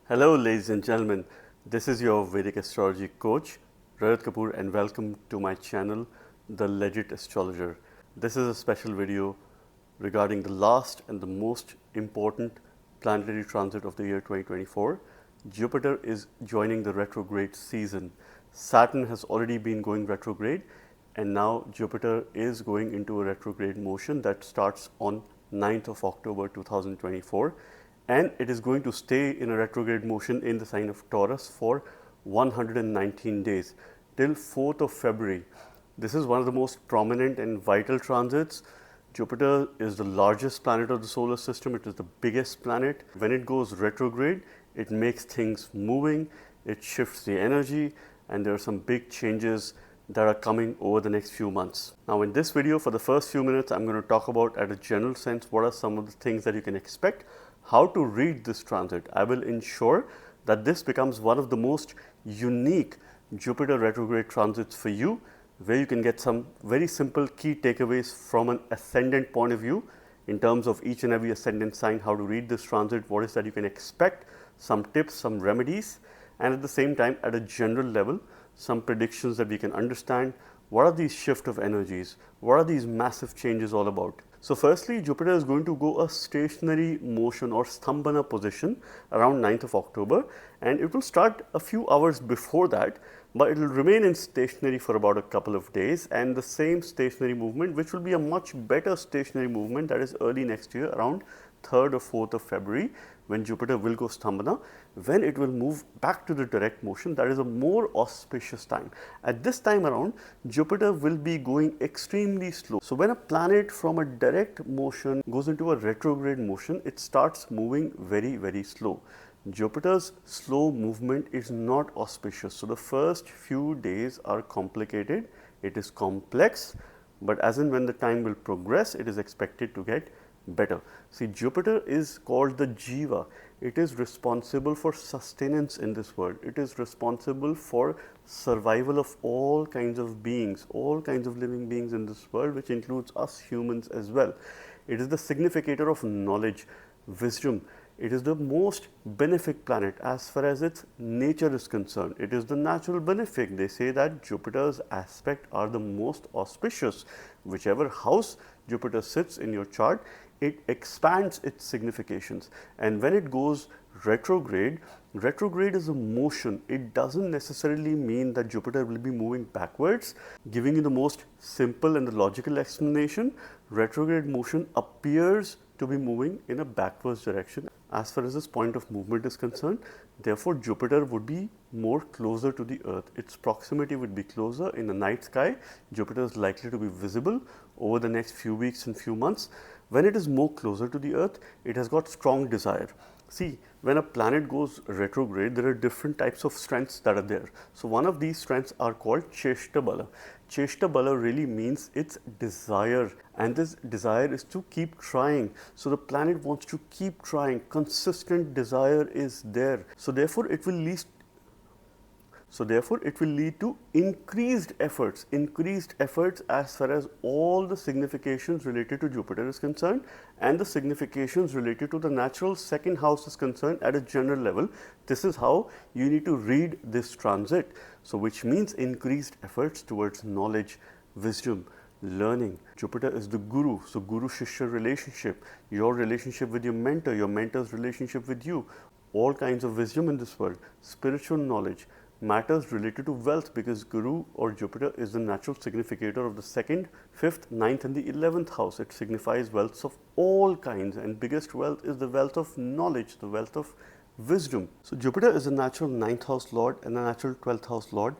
Hello ladies and gentlemen, this is your Vedic astrology coach Rajat Kapoor and welcome to my channel The Legit Astrologer. This is a special video regarding the last and the most important planetary transit of the year 2024. Jupiter is joining the retrograde season. Saturn has already been going retrograde and now Jupiter is going into a retrograde motion that starts on 9th of October 2024. And it is going to stay in a retrograde motion in the sign of Taurus for 119 days till 4th of February. This is one of the most prominent and vital transits. Jupiter is the largest planet of the solar system. It is the biggest planet. When it goes retrograde, it makes things moving, it shifts the energy, and there are some big changes that are coming over the next few months. Now in this video, for the first few minutes, I'm going to talk about at a general sense what are some of the things that you can expect, how to read this transit. I will ensure that this becomes one of the most unique Jupiter retrograde transits for you, where you can get some very simple key takeaways from an ascendant point of view in terms of each and every ascendant sign, how to read this transit, what is that you can expect, some tips, some remedies, and at the same time at a general level, some predictions that we can understand. What are these shift of energies? What are these massive changes all about? So firstly, Jupiter is going to go a stationary motion or stambhana position around 9th of October, and it will start a few hours before that, but it will remain in stationary for about a couple of days, and the same stationary movement, which will be a much better stationary movement, that is early next year around 3rd or 4th of February, when Jupiter will go stambhana, when it will move back to the direct motion, that is a more auspicious time. At this time around, Jupiter will be going extremely slow. So when a planet from a direct motion goes into a retrograde motion, it starts moving very, very slow. Jupiter's slow movement is not auspicious. So the first few days are complicated, it is complex, but as and when the time will progress, it is expected to get better. See, Jupiter is called the Jiva. It is responsible for sustenance in this world. It is responsible for survival of all kinds of beings, all kinds of living beings in this world, which includes us humans as well. It is the significator of knowledge, wisdom. It is the most benefic planet as far as its nature is concerned. It is the natural benefic. They say that Jupiter's aspects are the most auspicious. Whichever house Jupiter sits in your chart, it expands its significations. And when it goes retrograde, retrograde is a motion. It doesn't necessarily mean that Jupiter will be moving backwards. Giving you the most simple and the logical explanation, retrograde motion appears to be moving in a backwards direction as far as this point of movement is concerned. Therefore, Jupiter would be more closer to the Earth. Its proximity would be closer. In the night sky, Jupiter is likely to be visible over the next few weeks and few months. When it is more closer to the Earth, it has got strong desire. See, when a planet goes retrograde, there are different types of strengths that are there. So one of these strengths are called Cheshta Bala. Cheshta Bala really means its desire, and this desire is to keep trying. So the planet wants to keep trying. Consistent desire is there. So therefore it will lead to increased efforts as far as all the significations related to Jupiter is concerned, and the significations related to the natural second house is concerned at a general level. This is how you need to read this transit. So which means increased efforts towards knowledge, wisdom, learning. Jupiter is the guru, so guru-shishya relationship, your relationship with your mentor, your mentor's relationship with you, all kinds of wisdom in this world, spiritual knowledge, matters related to wealth, because Guru or Jupiter is the natural significator of the 2nd, 5th, 9th and the 11th house. It signifies wealths of all kinds, and biggest wealth is the wealth of knowledge, the wealth of wisdom. So Jupiter is a natural 9th house lord and a natural 12th house lord,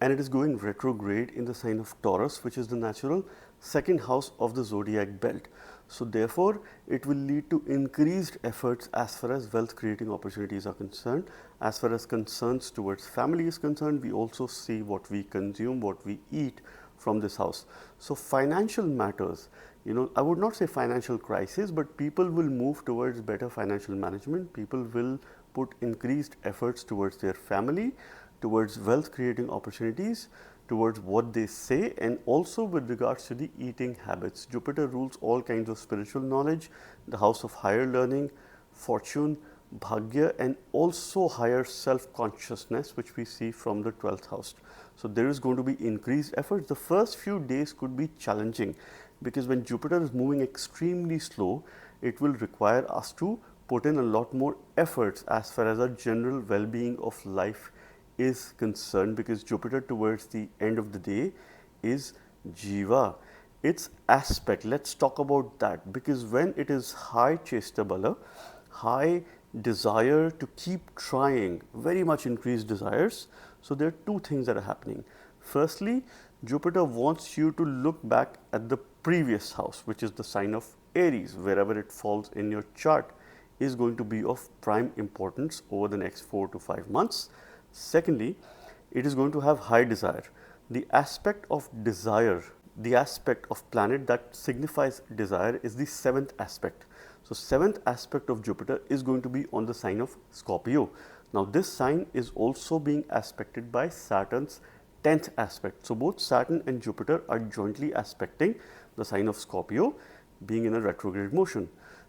and it is going retrograde in the sign of Taurus, which is the natural 2nd house of the zodiac belt. So therefore, it will lead to increased efforts as far as wealth creating opportunities are concerned. As far as concerns towards family is concerned, we also see what we consume, what we eat from this house. So financial matters, I would not say financial crisis, but people will move towards better financial management. People will put increased efforts towards their family, towards wealth creating opportunities, towards what they say, and also with regards to the eating habits. Jupiter rules all kinds of spiritual knowledge, the house of higher learning, fortune, bhagya, and also higher self-consciousness, which we see from the 12th house. So there is going to be increased efforts. The first few days could be challenging because when Jupiter is moving extremely slow, it will require us to put in a lot more efforts as far as our general well-being of life is concerned, because Jupiter towards the end of the day is Jiva. Its aspect, let's talk about that, because when it is high Chesta Bala, high desire to keep trying, very much increased desires. So there are two things that are happening. Firstly, Jupiter wants you to look back at the previous house, which is the sign of Aries, wherever it falls in your chart is going to be of prime importance over the next 4 to 5 months. Secondly, it is going to have high desire. The aspect of desire, the aspect of planet that signifies desire is the 7th aspect. So 7th aspect of Jupiter is going to be on the sign of Scorpio. Now this sign is also being aspected by Saturn's 10th aspect. So both Saturn and Jupiter are jointly aspecting the sign of Scorpio, being in a retrograde motion.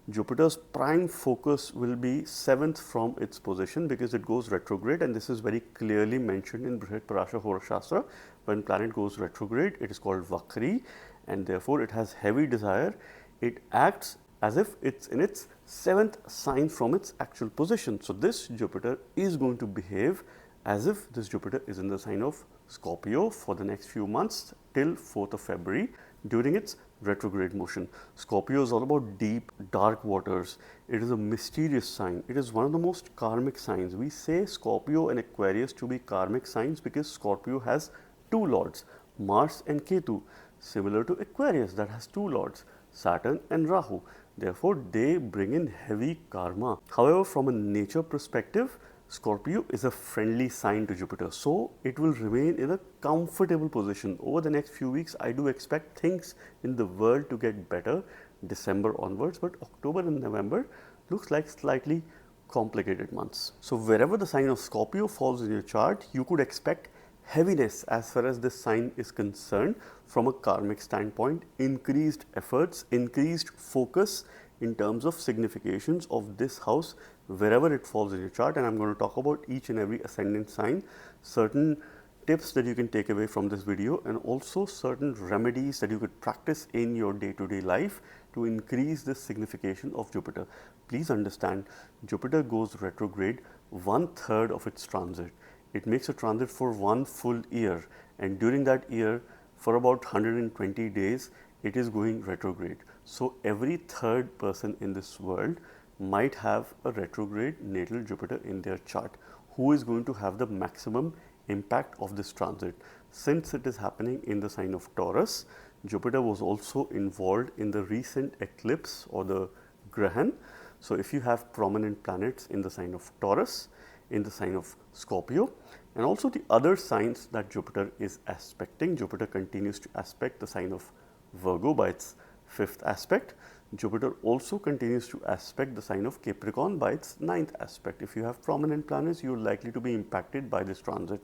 Jupiter's prime focus will be 7th from its position because it goes retrograde, and this is very clearly mentioned in Brihat Parashar Hora Shastra. When planet goes retrograde, it is called Vakri, and therefore it has heavy desire. It acts as if it's in its 7th sign from its actual position. So this Jupiter is going to behave as if this Jupiter is in the sign of Scorpio for the next few months till 4th of February during its retrograde motion. Scorpio is all about deep, dark waters. It is a mysterious sign. It is one of the most karmic signs. We say Scorpio and Aquarius to be karmic signs because Scorpio has two lords, Mars and Ketu, similar to Aquarius that has two lords, Saturn and Rahu. Therefore, they bring in heavy karma. However, from a nature perspective, Scorpio is a friendly sign to Jupiter, so it will remain in a comfortable position. Over the next few weeks, I do expect things in the world to get better December onwards, but October and November looks like slightly complicated months. So wherever the sign of Scorpio falls in your chart, you could expect heaviness as far as this sign is concerned from a karmic standpoint, increased efforts, increased focus in terms of significations of this house wherever it falls in your chart. And I'm going to talk about each and every ascendant sign, certain tips that you can take away from this video, and also certain remedies that you could practice in your day-to-day life to increase the signification of Jupiter. Please understand, Jupiter goes retrograde 1/3 of its transit. It makes a transit for 1 full year, and during that year, for about 120 days, it is going retrograde. So every third person in this world might have a retrograde natal Jupiter in their chart. Who is going to have the maximum impact of this transit? Since it is happening in the sign of Taurus, Jupiter was also involved in the recent eclipse or the Grahan. So if you have prominent planets in the sign of Taurus, in the sign of Scorpio, and also the other signs that Jupiter is aspecting, Jupiter continues to aspect the sign of Virgo by its 5th aspect. Jupiter also continues to aspect the sign of Capricorn by its 9th aspect. If you have prominent planets, you are likely to be impacted by this transit.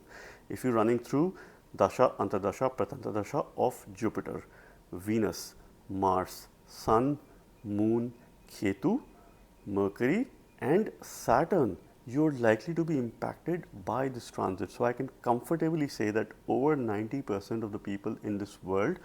If you're running through Dasha, Antardasha, Pratantardasha of Jupiter, Venus, Mars, Sun, Moon, Ketu, Mercury and Saturn, you're likely to be impacted by this transit. So I can comfortably say that over 90% of the people in this world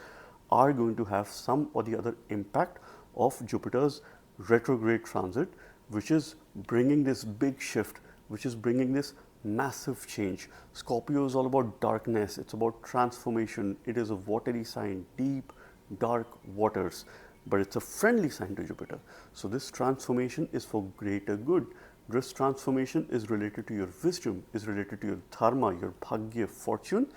are going to have some or the other impact of Jupiter's retrograde transit, which is bringing this big shift, which is bringing this massive change. Scorpio is all about darkness, it's about transformation. It is a watery sign, deep, dark waters, but it's a friendly sign to Jupiter. So this transformation is for greater good. This transformation is related to your wisdom, is related to your dharma, your bhagya, fortune,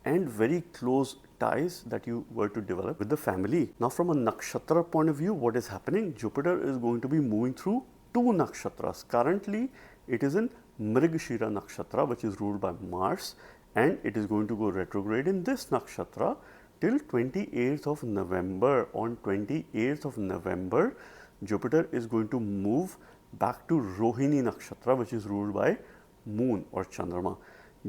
and very close ties that you were to develop with the family. Now from a nakshatra point of view, what is happening? Jupiter is going to be moving through 2 nakshatras. Currently, it is in Mrigashira nakshatra, which is ruled by Mars, and it is going to go retrograde in this nakshatra till 28th of November. On 28th of November, Jupiter is going to move back to Rohini nakshatra, which is ruled by Moon or Chandrama.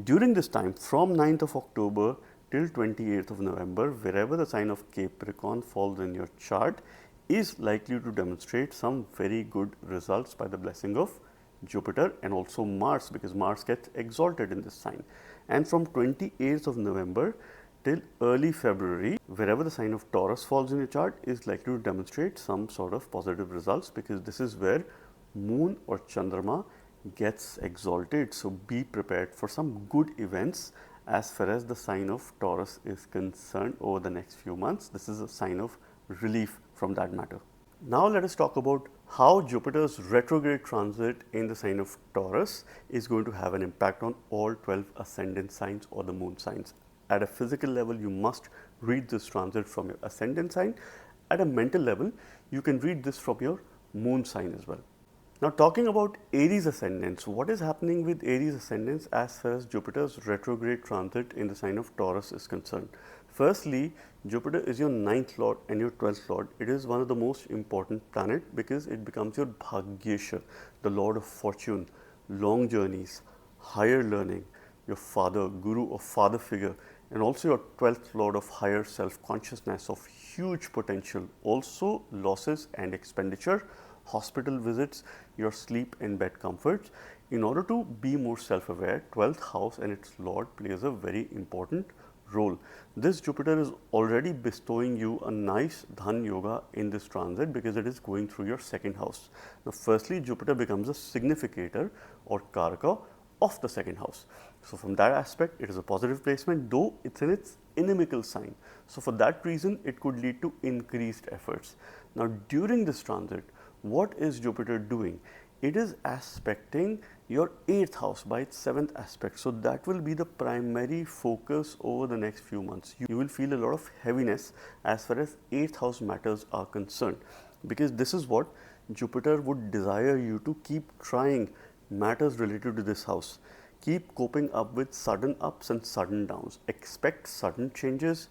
During this time, from 9th of October till 28th of November, wherever the sign of Capricorn falls in your chart, is likely to demonstrate some very good results by the blessing of Jupiter and also Mars, because Mars gets exalted in this sign. And from 28th of November till early February, wherever the sign of Taurus falls in your chart is likely to demonstrate some sort of positive results, because this is where Moon or Chandrama gets exalted. So be prepared for some good events as far as the sign of Taurus is concerned over the next few months. This is a sign of relief from that matter. Now let us talk about how Jupiter's retrograde transit in the sign of Taurus is going to have an impact on all 12 ascendant signs or the moon signs. At a physical level, you must read this transit from your ascendant sign. At a mental level, you can read this from your moon sign as well. Now, talking about Aries ascendants, what is happening with Aries ascendants as far as Jupiter's retrograde transit in the sign of Taurus is concerned? Firstly, Jupiter is your 9th lord and your 12th lord. It is one of the most important planet because it becomes your Bhagyeshwar, the lord of fortune, long journeys, higher learning, your father, guru or father figure, and also your 12th lord of higher self-consciousness, of huge potential, also losses and expenditure, hospital visits, your sleep and bed comforts. In order to be more self-aware, 12th house and its lord plays a very important role. This Jupiter is already bestowing you a nice Dhan Yoga in this transit because it is going through your 2nd house. Now, firstly, Jupiter becomes a significator or Karaka of the 2nd house. So, from that aspect, it is a positive placement, though it's in its inimical sign. So, for that reason, it could lead to increased efforts. Now, during this transit, what is Jupiter doing? It is aspecting your 8th house by its 7th aspect. So, that will be the primary focus over the next few months. You will feel a lot of heaviness as far as 8th house matters are concerned, because this is what Jupiter would desire you to keep trying matters related to this house. Keep coping up with sudden ups and sudden downs. Expect sudden changes,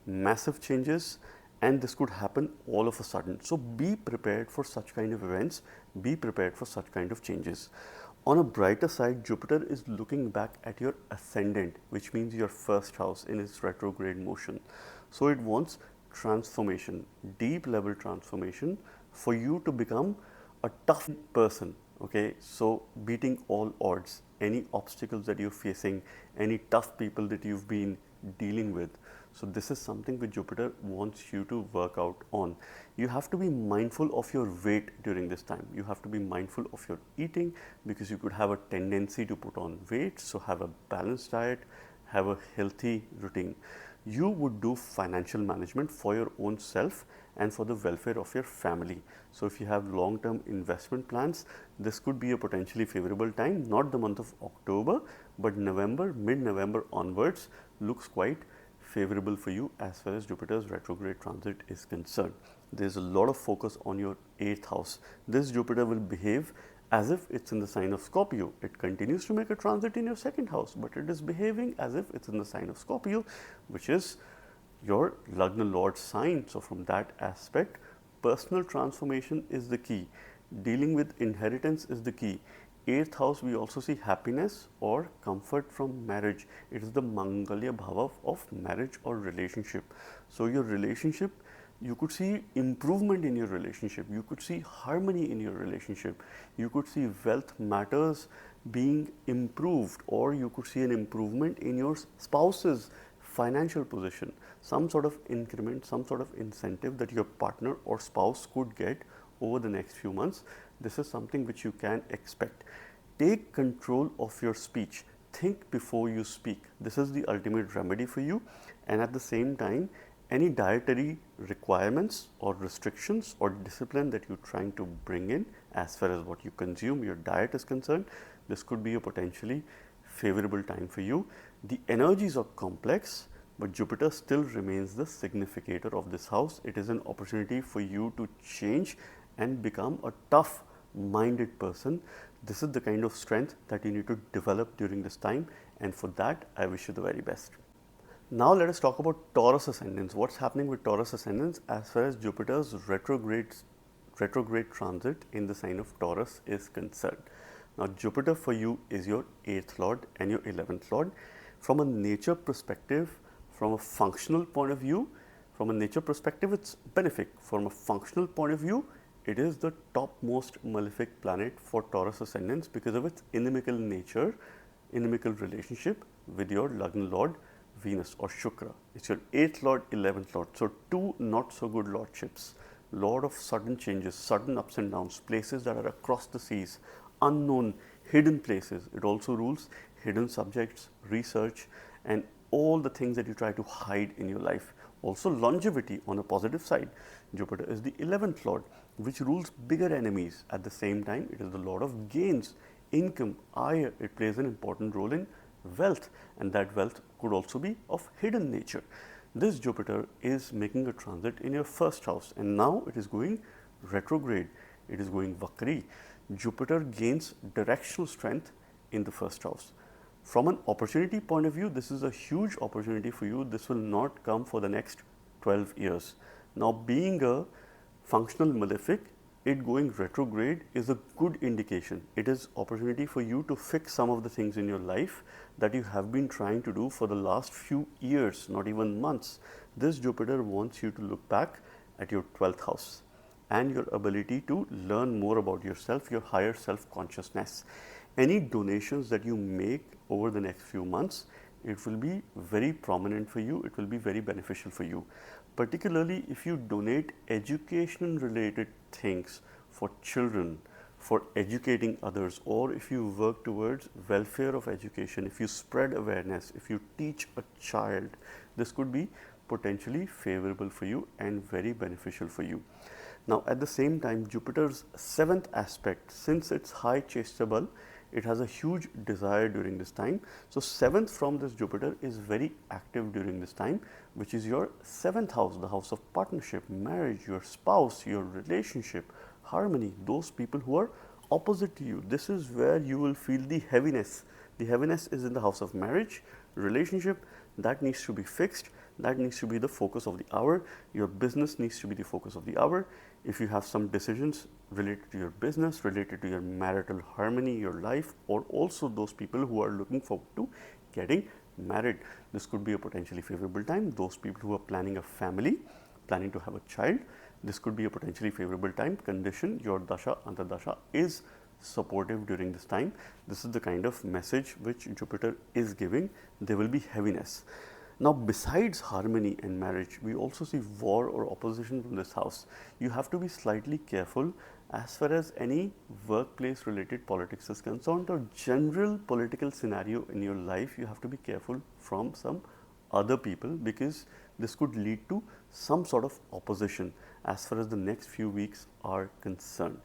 massive changes, and this could happen all of a sudden. So be prepared for such kind of events, be prepared for such kind of changes. On a brighter side, Jupiter is looking back at your ascendant, which means your 1st house in its retrograde motion. So it wants transformation, deep level transformation, for you to become a tough person. Okay, so beating all odds, any obstacles that you're facing, any tough people that you've been dealing with. So this is something which Jupiter wants you to work out on. You have to be mindful of your weight during this time. You have to be mindful of your eating, because you could have a tendency to put on weight. So have a balanced diet, have a healthy routine. You would do financial management for your own self and for the welfare of your family. So if you have long-term investment plans, this could be a potentially favorable time. Not the month of October, but November, mid-November onwards looks quite favorable for you as far as Jupiter's retrograde transit is concerned. There is a lot of focus on your 8th house. This Jupiter will behave as if it's in the sign of Scorpio. It continues to make a transit in your 2nd house, but it is behaving as if it's in the sign of Scorpio, which is your Lagna Lord sign. So from that aspect, personal transformation is the key. Dealing with inheritance is the key. 8th house, we also see happiness or comfort from marriage. It is the Mangalya Bhava of marriage or relationship. So your relationship, you could see improvement in your relationship. You could see harmony in your relationship. You could see wealth matters being improved, or you could see an improvement in your spouse's financial position. Some sort of increment, some sort of incentive that your partner or spouse could get over the next few months. This is something which you can expect. Take control of your speech. Think before you speak. This is the ultimate remedy for you. And at the same time, any dietary requirements or restrictions or discipline that you're trying to bring in as far as what you consume, your diet is concerned, this could be a potentially favorable time for you. The energies are complex, but Jupiter still remains the significator of this house. It is an opportunity for you to change and become a tough-minded person. This is the kind of strength that you need to develop during this time, and for that, I wish you the very best. Now let us talk about Taurus ascendants. What's happening with Taurus ascendants as far as Jupiter's retrograde transit in the sign of Taurus is concerned. Now Jupiter for you is your 8th lord and your 11th lord. From a nature perspective, from a functional point of view, from a nature perspective, it's benefic. From a functional point of view, it is the topmost malefic planet for Taurus ascendants because of its inimical nature, inimical relationship with your Lagna Lord Venus or Shukra. It's your 8th Lord, 11th Lord. So, two not so good lordships. Lord of sudden changes, sudden ups and downs, places that are across the seas, unknown, hidden places. It also rules hidden subjects, research, and all the things that you try to hide in your life. Also longevity on a positive side. Jupiter is the 11th Lord, which rules bigger enemies. At the same time, it is the Lord of gains, income, ire. It plays an important role in wealth, and that wealth could also be of hidden nature. This Jupiter is making a transit in your first house, and now it is going retrograde. It is going Vakri. Jupiter gains directional strength in the first house. From an opportunity point of view, this is a huge opportunity for you. This will not come for the next 12 years. Now, being a functional malefic, it going retrograde is a good indication. It is opportunity for you to fix some of the things in your life that you have been trying to do for the last few years, not even months. This Jupiter wants you to look back at your 12th house and your ability to learn more about yourself, your higher self-consciousness. Any donations that you make over the next few months, it will be very prominent for you. It will be very beneficial for you. Particularly if you donate education related things for children, for educating others, or if you work towards welfare of education, if you spread awareness, if you teach a child, this could be potentially favorable for you and very beneficial for you. Now, at the same time, Jupiter's 7th aspect, since it's high Chestable, it has a huge desire during this time. So, 7th from this Jupiter is very active during this time, which is your 7th house, the house of partnership, marriage, your spouse, your relationship, harmony, those people who are opposite to you. This is where you will feel the heaviness. The heaviness is in the house of marriage, relationship, that needs to be fixed. That needs to be the focus of the hour. Your business needs to be the focus of the hour. If you have some decisions related to your business, related to your marital harmony, your life, or also those people who are looking forward to getting married, this could be a potentially favorable time. Those people who are planning a family, planning to have a child, this could be a potentially favorable time. Condition your dasha, antardasha is supportive during this time. This is the kind of message which Jupiter is giving. There will be heaviness. Now, besides harmony and marriage, we also see war or opposition from this house. You have to be slightly careful as far as any workplace related politics is concerned, or general political scenario in your life. You have to be careful from some other people, because this could lead to some sort of opposition as far as the next few weeks are concerned.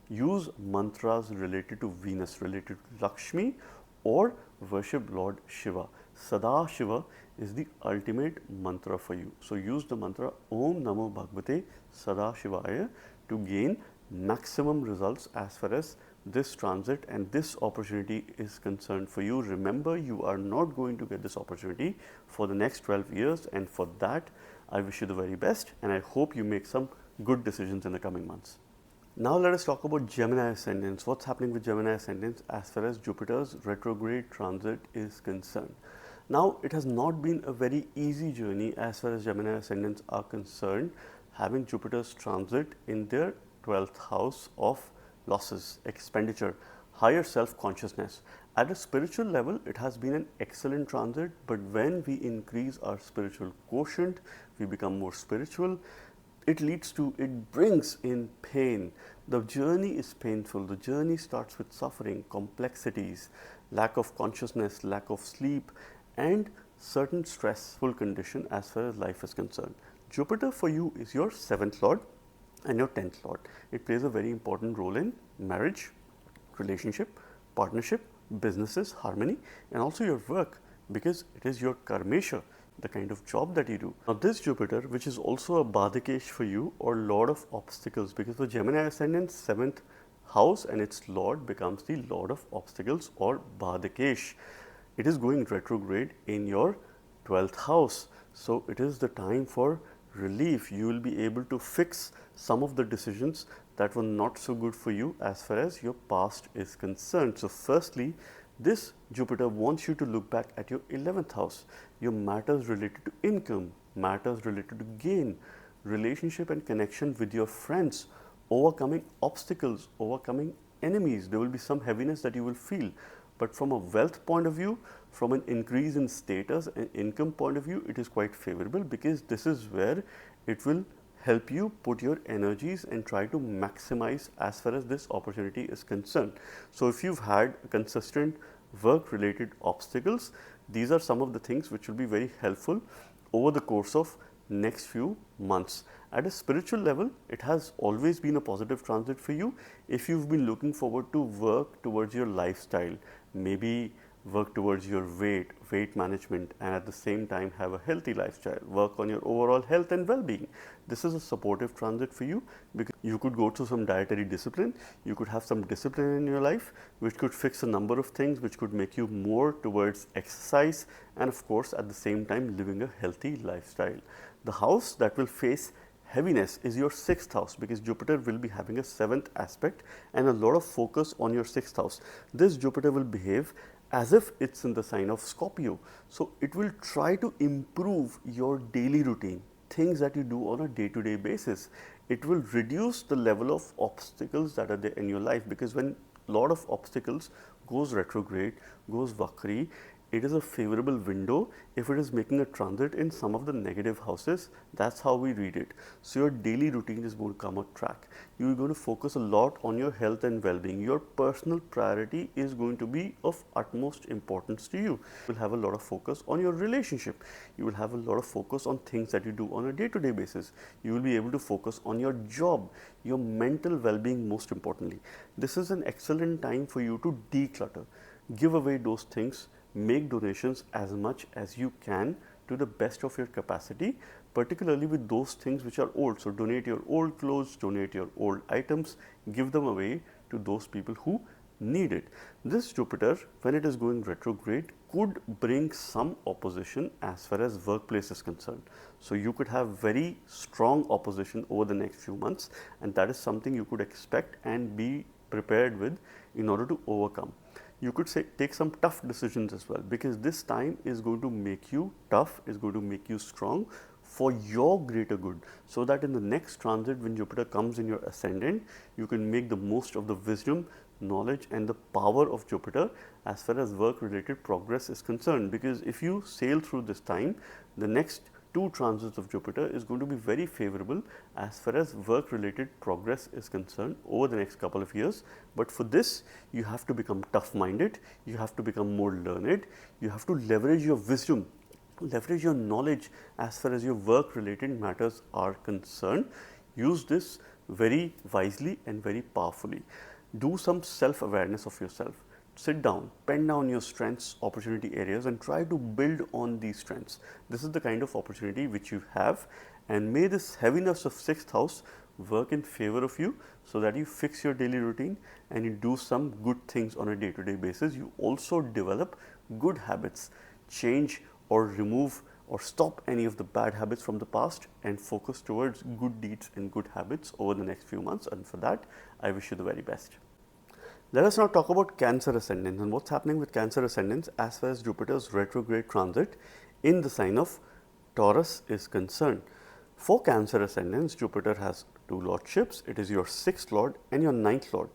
Use mantras related to Venus, related to Lakshmi, or worship Lord Shiva. Sada Shiva is the ultimate mantra for you. So, use the mantra Om Namo Bhagavate Sada Shivaya to gain maximum results as far as this transit and this opportunity is concerned for you. Remember, you are not going to get this opportunity for the next 12 years, and for that I wish you the very best, and I hope you make some good decisions in the coming months. Now, let us talk about Gemini ascendants. What's happening with Gemini ascendants as far as Jupiter's retrograde transit is concerned? Now, it has not been a very easy journey as far as Gemini ascendants are concerned, having Jupiter's transit in their 12th house of losses, expenditure, higher self-consciousness. At a spiritual level, it has been an excellent transit, but when we increase our spiritual quotient, we become more spiritual, it brings in pain. The journey is painful. The journey starts with suffering, complexities, lack of consciousness, lack of sleep, and certain stressful condition as far as life is concerned. Jupiter for you is your 7th Lord and your 10th Lord. It plays a very important role in marriage, relationship, partnership, businesses, harmony, and also your work, because it is your karmesha, the kind of job that you do. Now, this Jupiter, which is also a Badakesh for you, or Lord of obstacles, because for Gemini ascendant, 7th house and its Lord becomes the Lord of obstacles or Badakesh. It is going retrograde in your 12th house. So, it is the time for relief. You will be able to fix some of the decisions that were not so good for you as far as your past is concerned. So, firstly, this Jupiter wants you to look back at your 11th house, your matters related to income, matters related to gain, relationship and connection with your friends, overcoming obstacles, overcoming enemies. There will be some heaviness that you will feel. But from a wealth point of view, from an increase in status and income point of view, it is quite favorable, because this is where it will help you put your energies and try to maximize as far as this opportunity is concerned. So if you've had consistent work related obstacles, these are some of the things which will be very helpful over the course of next few months. At a spiritual level, it has always been a positive transit for you. If you've been looking forward to work towards your lifestyle, maybe work towards your weight management, and at the same time have a healthy lifestyle, work on your overall health and well-being, this is a supportive transit for you, because you could go through some dietary discipline, you could have some discipline in your life which could fix a number of things, which could make you more towards exercise, and of course at the same time living a healthy lifestyle. The house that will face heaviness is your 6th house, because Jupiter will be having a 7th aspect and a lot of focus on your 6th house. This Jupiter will behave as if it's in the sign of Scorpio. So it will try to improve your daily routine, things that you do on a day-to-day basis. It will reduce the level of obstacles that are there in your life, because when a lot of obstacles goes retrograde, goes Vakri, it is a favorable window if it is making a transit in some of the negative houses. That's how we read it. So your daily routine is going to come on track. You are going to focus a lot on your health and well-being. Your personal priority is going to be of utmost importance to you. You will have a lot of focus on your relationship. You will have a lot of focus on things that you do on a day-to-day basis. You will be able to focus on your job, your mental well-being most importantly. This is an excellent time for you to declutter. Give away those things. Make donations as much as you can to the best of your capacity, particularly with those things which are old. So donate your old clothes, donate your old items, give them away to those people who need it. This Jupiter, when it is going retrograde, could bring some opposition as far as workplace is concerned. So you could have very strong opposition over the next few months, and that is something you could expect and be prepared with in order to overcome. You could say take some tough decisions as well, because this time is going to make you tough, is going to make you strong for your greater good, so that in the next transit when Jupiter comes in your ascendant, you can make the most of the wisdom, knowledge and the power of Jupiter as far as work related progress is concerned. Because if you sail through this time, the next 2 transits of Jupiter is going to be very favorable as far as work related progress is concerned over the next couple of years. But for this, you have to become tough minded, you have to become more learned, you have to leverage your wisdom, leverage your knowledge as far as your work related matters are concerned. Use this very wisely and very powerfully. Do some self awareness of yourself. Sit down, pen down your strengths, opportunity areas and try to build on these strengths. This is the kind of opportunity which you have, and may this heaviness of 6th house work in favor of you, so that you fix your daily routine and you do some good things on a day-to-day basis. You also develop good habits, change or remove or stop any of the bad habits from the past and focus towards good deeds and good habits over the next few months. And for that, I wish you the very best. Let us now talk about Cancer ascendants and what's happening with Cancer ascendants as far as Jupiter's retrograde transit in the sign of Taurus is concerned. For Cancer ascendants, Jupiter has 2 lordships. It is your 6th lord and your 9th lord.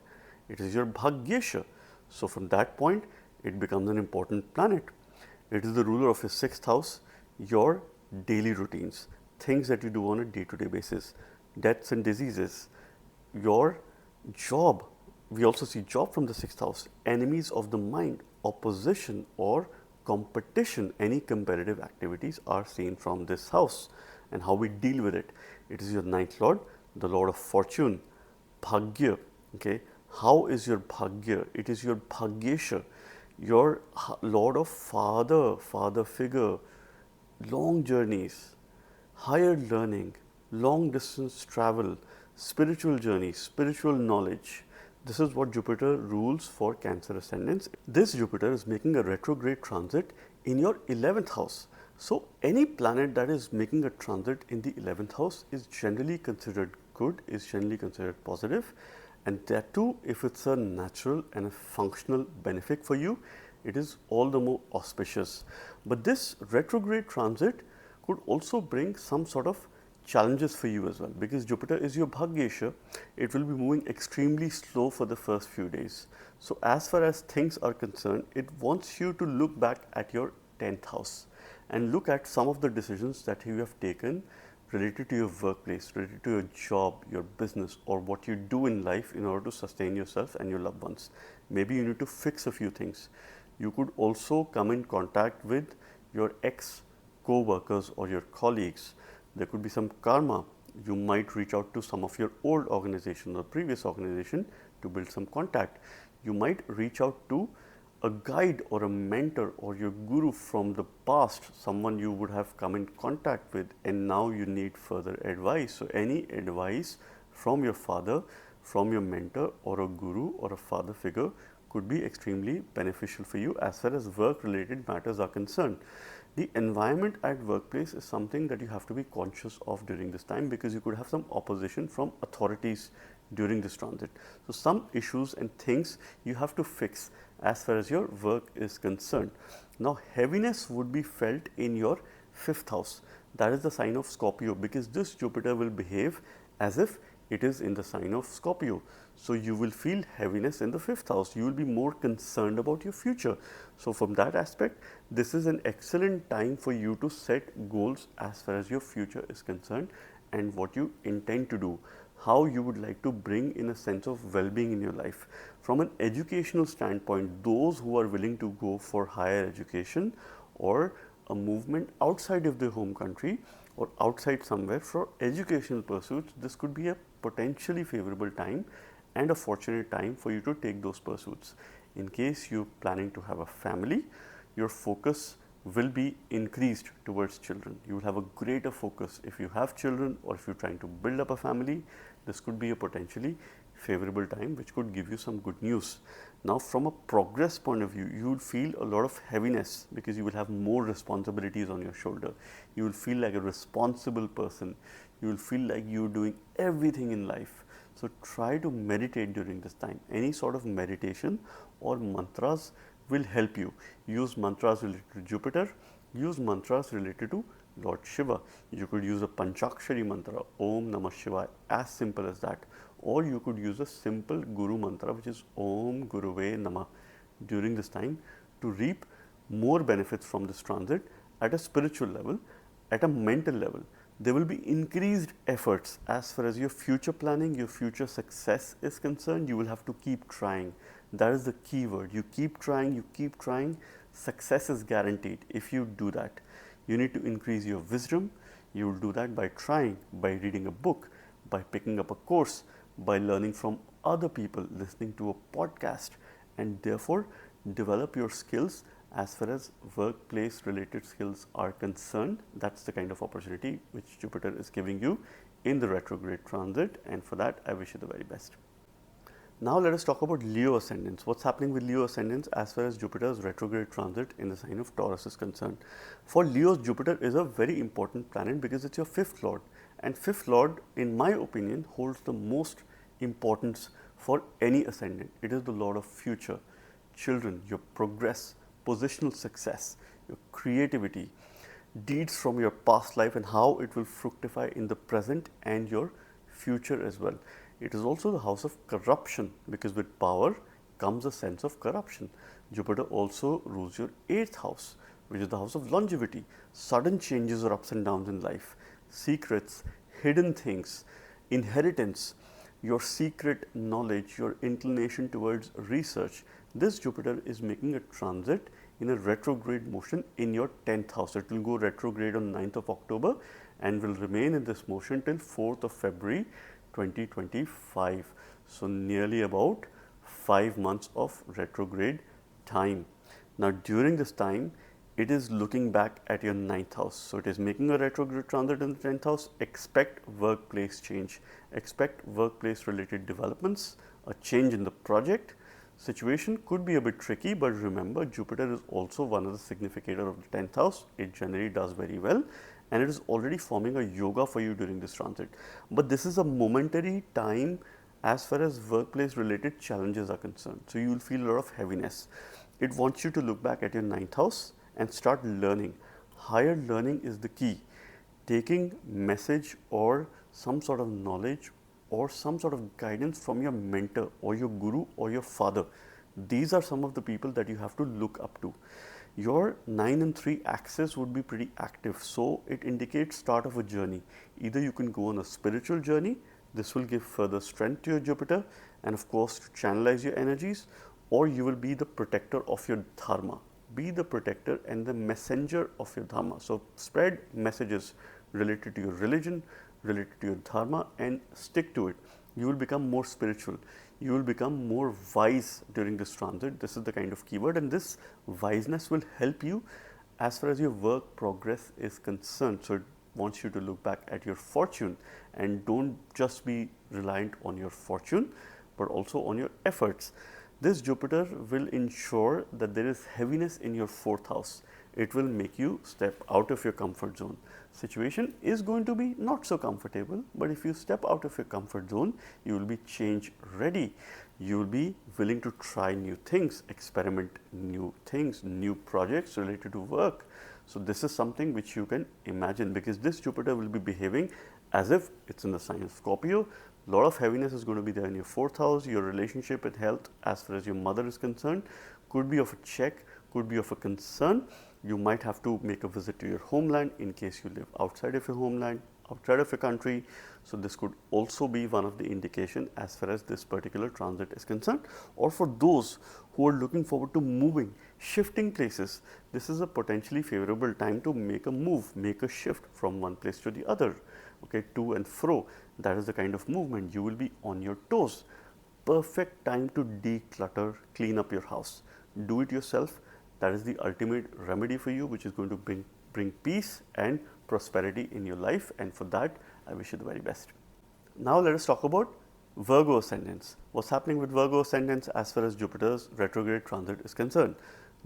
It is your Bhagyesha. So from that point, it becomes an important planet. It is the ruler of his 6th house, your daily routines, things that you do on a day-to-day basis, deaths and diseases, your job. We also see job from the 6th house, enemies of the mind, opposition or competition, any competitive activities are seen from this house, and how we deal with it. It is your 9th lord, the lord of fortune, Bhagya. Okay, how is your Bhagya? It is your Bhagyesha, your lord of father figure, long journeys, higher learning, long distance travel, spiritual journey, spiritual knowledge. This is what Jupiter rules for Cancer ascendants. This Jupiter is making a retrograde transit in your 11th house. So any planet that is making a transit in the 11th house is generally considered good, is generally considered positive, and that too, if it's a natural and a functional benefit for you, it is all the more auspicious. But this retrograde transit could also bring some sort of challenges for you as well, because Jupiter is your Bhagyesha. It will be moving extremely slow for the first few days. So as far as things are concerned, it wants you to look back at your 10th house and look at some of the decisions that you have taken related to your workplace, related to your job, your business, or what you do in life in order to sustain yourself and your loved ones. Maybe you need to fix a few things. You could also come in contact with your ex co-workers or your colleagues. There could be some karma. You might reach out to some of your old organization or previous organization to build some contact. You might reach out to a guide or a mentor or your guru from the past, someone you would have come in contact with, and now you need further advice. So any advice from your father, from your mentor or a guru or a father figure could be extremely beneficial for you as far as work related matters are concerned. The environment at workplace is something that you have to be conscious of during this time, because you could have some opposition from authorities during this transit. So some issues and things you have to fix as far as your work is concerned. Now heaviness would be felt in your 5th house. That is the sign of Scorpio, because this Jupiter will behave as if it is in the sign of Scorpio. So you will feel heaviness in the 5th house. You will be more concerned about your future. So from that aspect, this is an excellent time for you to set goals as far as your future is concerned and what you intend to do, how you would like to bring in a sense of well-being in your life. From an educational standpoint, those who are willing to go for higher education or a movement outside of their home country or outside somewhere for educational pursuits, this could be a potentially favorable time and a fortunate time for you to take those pursuits. In case you're planning to have a family, your focus will be increased towards children. You will have a greater focus if you have children, or if you're trying to build up a family. This could be a potentially favorable time which could give you some good news. Now from a progress point of view, you will feel a lot of heaviness because you will have more responsibilities on your shoulder. You will feel like a responsible person. You will feel like you're doing everything in life. So try to meditate during this time. Any sort of meditation or mantras will help you. Use mantras related to Jupiter, use mantras related to Lord Shiva. You could use a Panchakshari mantra, Om Namah Shivaya, as simple as that. Or you could use a simple Guru mantra, which is Om Guruve Namah, during this time to reap more benefits from this transit at a spiritual level, at a mental level. There will be increased efforts as far as your future planning, your future success is concerned. You will have to keep trying. That is the key word. You keep trying, you keep trying. Success is guaranteed if you do that. You need to increase your wisdom. You will do that by trying, by reading a book, by picking up a course, by learning from other people, listening to a podcast, and therefore develop your skills as far as workplace related skills are concerned. That's the kind of opportunity which Jupiter is giving you in the retrograde transit, and for that I wish you the very best. Now let us talk about Leo Ascendants. What's happening with Leo Ascendants as far as Jupiter's retrograde transit in the sign of Taurus is concerned. For Leos, Jupiter is a very important planet because it's your 5th lord, and 5th lord, in my opinion, holds the most importance for any ascendant. It is the lord of future, children, your progress, positional success, your creativity, deeds from your past life and how it will fructify in the present and your future as well. It is also the house of corruption, because with power comes a sense of corruption. Jupiter also rules your 8th house, which is the house of longevity, sudden changes or ups and downs in life, secrets, hidden things, inheritance, your secret knowledge, your inclination towards research. This Jupiter is making a transit in a retrograde motion in your 10th house. It will go retrograde on 9th of October and will remain in this motion till 4th of February 2025. So nearly about 5 months of retrograde time. Now during this time, it is looking back at your 9th house. So it is making a retrograde transit in the 10th house. Expect workplace change. Expect workplace related developments, a change in the project. Situation could be a bit tricky, but remember, Jupiter is also one of the significator of the 10th house. It generally does very well, and it is already forming a yoga for you during this transit. But this is a momentary time as far as workplace related challenges are concerned. So you will feel a lot of heaviness. It wants you to look back at your 9th house and start learning. Higher learning is the key. taking message or some sort of knowledge or some sort of guidance from your mentor or your guru or your father. These are some of the people that you have to look up to. Your 9 and 3 axis would be pretty active, so it indicates start of a journey. Either you can go on a spiritual journey, this will give further strength to your Jupiter and of course to channelize your energies, or you will be the protector of your dharma. Be the protector and the messenger of your dharma. So spread messages related to your religion, related to your dharma, and stick to it. You will become more spiritual. You will become more wise during this transit. This is the kind of keyword, and this wiseness will help you as far as your work progress is concerned. So it wants you to look back at your fortune and don't just be reliant on your fortune, but also on your efforts. This Jupiter will ensure that there is heaviness in your 4th house. It will make you step out of your comfort zone. Situation is going to be not so comfortable, but if you step out of your comfort zone, you will be change ready. You will be willing to try new things, experiment new things, new projects related to work. So this is something which you can imagine, because this Jupiter will be behaving as if it's in the sign of Scorpio. A lot of heaviness is going to be there in your 4th house. Your relationship and health as far as your mother is concerned could be of a check, could be of a concern. You might have to make a visit to your homeland in case you live outside of your homeland, outside of your country. So this could also be one of the indication as far as this particular transit is concerned. Or for those who are looking forward to moving, shifting places, this is a potentially favorable time to make a move, make a shift from one place to the other, okay, to and fro. That is the kind of movement. You will be on your toes. Perfect time to declutter, clean up your house. Do it yourself. That is the ultimate remedy for you, which is going to bring peace and prosperity in your life, and for that I wish you the very best. Now let us talk about Virgo ascendants. What's happening with Virgo ascendants as far as Jupiter's retrograde transit is concerned?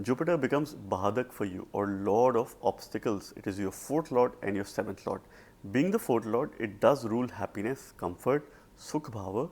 Jupiter becomes Bahadak for you, or Lord of Obstacles. It is your 4th Lord and your 7th Lord. Being the 4th Lord, it does rule happiness, comfort, Sukh Bhava,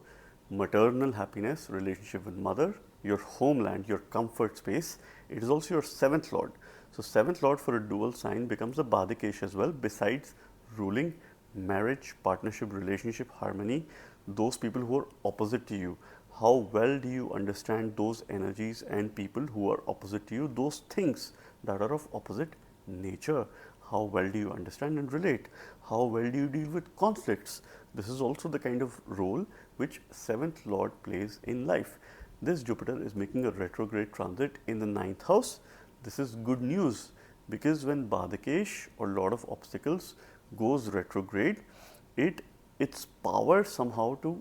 maternal happiness, relationship with mother, your homeland, your comfort space. It is also your 7th Lord. So 7th Lord for a dual sign becomes a Badikesh as well, besides ruling marriage, partnership, relationship, harmony, those people who are opposite to you. How well do you understand those energies and people who are opposite to you, those things that are of opposite nature? How well do you understand and relate? How well do you deal with conflicts? This is also the kind of role which 7th Lord plays in life. This Jupiter is making a retrograde transit in the 9th house. This is good news, because when Badakesh or Lord of Obstacles goes retrograde, its power somehow to